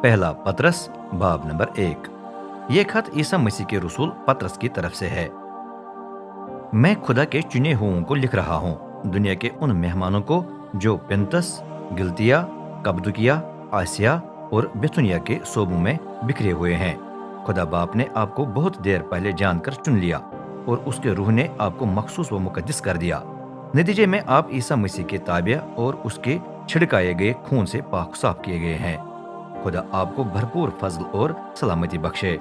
पहला पतरस बाब नंबर 1। ये खत ईसा मसीह के रसूल पतरस की तरफ से है। मैं खुदा के चुने हुओं को लिख रहा हूँ, दुनिया के उन मेहमानों को जो पेंतस, गिलतिया, कब्दुकिया, आसिया और बिथुनिया के सोबों में बिखरे हुए हैं। खुदा बाप ने आपको बहुत देर पहले जानकर चुन लिया और उसके रूह ने आपको मखसूस व मुकद्दस कर दिया। नतीजे में आप ईसा मसीह के ताबिया और उसके छिड़काए गए खून से पाक साफ किए गए हैं। खुदा आपको भरपूर फजल और सलामती बख्शे।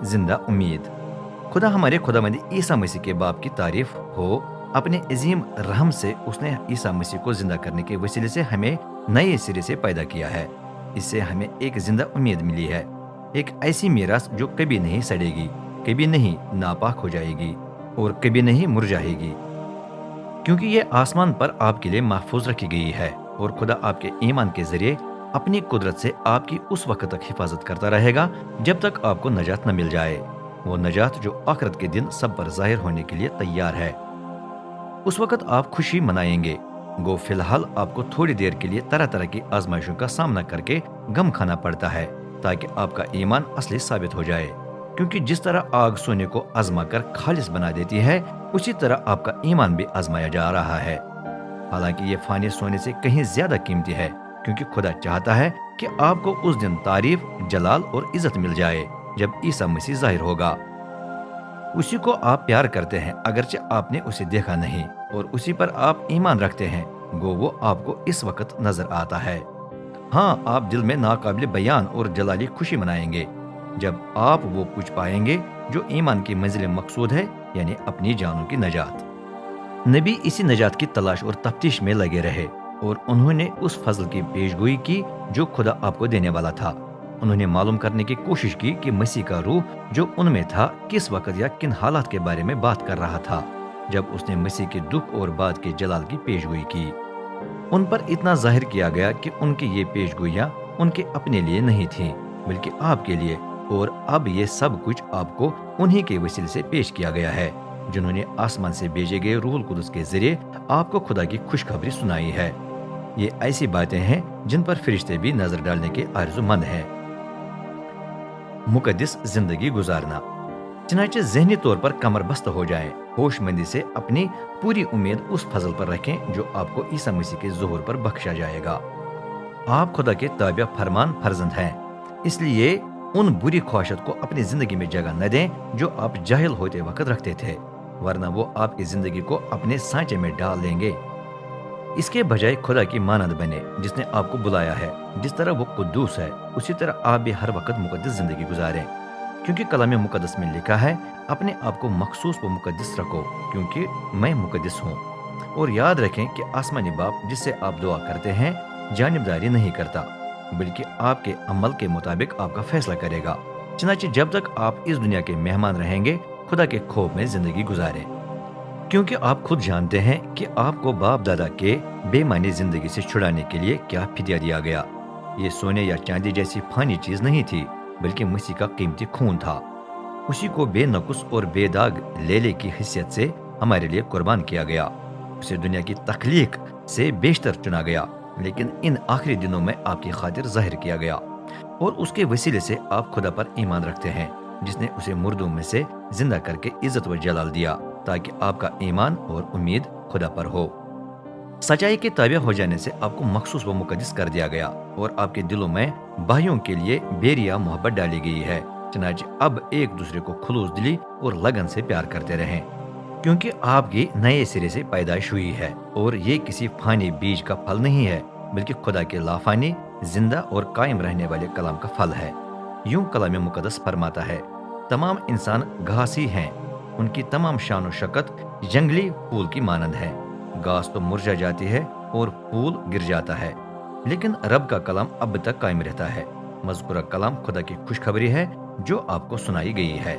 जिंदा उम्मीद। खुदा हमारे खुदावंद ईसा मसीह के बाप की तारीफ हो। अपने अजीम रहम से उसने ईसा मसीह को जिंदा करने के वसीले से हमें नए सिरे से पैदा किया है। इससे हमें एक जिंदा उम्मीद मिली है, एक ऐसी मीरास जो कभी नहीं सड़ेगी, कभी नहीं नापाक हो जाएगी और कभी नहीं मुरझाएगी, क्योंकि ये आसमान पर आपके लिए महफूज रखी गई है। और खुदा आपके ईमान के जरिए अपनी कुदरत से आपकी उस वक्त तक हिफाजत करता रहेगा जब तक आपको नजात न मिल जाए। वो नजात जो आखिरत के दिन सब पर जाहिर होने के लिए तैयार है। उस वक्त आप खुशी मनाएंगे। गो फिलहाल आपको थोड़ी देर के लिए तरह तरह की आजमाइशों का सामना करके गम खाना पड़ता है, ताकि आपका ईमान असली साबित हो जाए। क्योंकि जिस तरह आग सोने को आजमा कर खालिस बना देती है, उसी तरह आपका ईमान भी आजमाया जा रहा है। हालांकि ये फानी सोने से कहीं ज्यादा कीमती है, क्योंकि खुदा चाहता है कि आपको उस दिन तारीफ, जलाल और इज्जत मिल जाए जब ईसा मसीह जाहिर होगा। उसी को आप प्यार करते हैं अगरचे आपने उसे देखा नहीं, और उसी पर आप ईमान रखते हैं, गो वो आपको इस वक्त नजर आता है। हाँ, आप दिल में नाकाबिल बयान और जलाली खुशी मनाएंगे जब आप वो कुछ पाएंगे जो ईमान की मंजिल मकसूद है, यानी अपनी जानों की नजात। नबी इसी नजात की तलाश और तफ्तीश में लगे रहे और उन्होंने उस फजल की पेशगोई की जो खुदा आपको देने वाला था। उन्होंने मालूम करने की कोशिश की कि मसीह का रूह जो उनमें था किस वक्त या किन हालात के बारे में बात कर रहा था जब उसने मसीह के दुख और बाद के जलाल की पेशगोई की। उन पर इतना जाहिर किया गया कि उनकी ये पेशगोइयां उनके अपने लिए नहीं थीं, बल्कि आपके लिए। और अब ये सब कुछ आपको उन्हीं के वसीले से पेश किया गया है, जिन्होंने आसमान से भेजे गए रूहुल कुदस के जरिए आपको खुदा की खुशखबरी सुनाई है। ये ऐसी बातें हैं जिन पर फरिश्ते भी नजर डालने के आरज़ूमंद हैं। मुकद्दस जिंदगी गुजारना। चनाचे ज़हनी तौर पर कमर बस्त हो जाएं, होशमंदी से अपनी पूरी उम्मीद उस फजल पर रखें जो आपको ईसा मसीह के ज़ुहूर पर बख्शा जाएगा। आप खुदा के ताबिया फरमान फर्जंद हैं, इसलिए उन बुरी ख्वाहिशत को अपनी जिंदगी में जगह न दें जो आप जाहिल होते वक्त रखते थे, वरना वो आपकी जिंदगी को अपने सांचे में डाल लेंगे। इसके बजाय खुदा की मानद बने जिसने आपको बुलाया है। जिस तरह वो कुद्दूस है, उसी तरह आप भी हर वक्त मुकद्दस जिंदगी गुजारें, क्योंकि कलाम मुकद्दस में लिखा है, अपने आप को मखसूस व मुकद्दस रखो क्योंकि मैं मुकद्दस हूँ। और याद रखें कि आसमानी बाप जिससे आप दुआ करते हैं जानिबदारी नहीं करता, बल्कि आपके अमल के मुताबिक आपका फैसला करेगा। चनाचे जब तक आप इस दुनिया के मेहमान रहेंगे, खुदा के खौफ में जिंदगी गुजारें, क्योंकि आप खुद जानते हैं कि आपको बाप दादा के बेमानी जिंदगी से छुड़ाने के लिए क्या फिदिया दिया गया। ये सोने या चांदी जैसी फानी चीज नहीं थी, बल्कि मसीह का कीमती खून था। उसी को बेनकुस और बेदाग लेले की हैसियत से हमारे लिए कुर्बान किया गया। उसे दुनिया की तख्लीक से बेशतर चुना गया, लेकिन इन आखिरी दिनों में आपकी खातिर जाहिर किया गया। और उसके वसीले से आप खुदा पर ईमान रखते हैं, जिसने उसे मुर्दों में से जिंदा करके इज्जत व जलाल दिया, ताकि आपका ईमान और उम्मीद खुदा पर हो। सच्चाई के ताबिया हो जाने से आपको मखसूस व मुकद्दस कर दिया गया और आपके दिलों में भाइयों के लिए बेरिया मोहब्बत डाली गई है। चनाचे अब एक दूसरे को खुलूस दिली और लगन से प्यार करते रहें, क्योंकि आपकी नए सिरे से पैदाइश हुई है और ये किसी फानी बीज का फल नहीं है, बल्कि खुदा के लाफानी, जिंदा और कायम रहने वाले कलाम का फल है। यूं कलाम मुकद्दस फरमाता है, तमाम इंसान घास ही हैं, उनकी तमाम शान और शक्कत जंगली फूल की मानंद है। घास तो मुरझा जाती है और फूल गिर जाता है, लेकिन रब का कलाम अब तक कायम रहता है। मज़कूरा कलाम खुदा की खुशखबरी है जो आपको सुनाई गई है।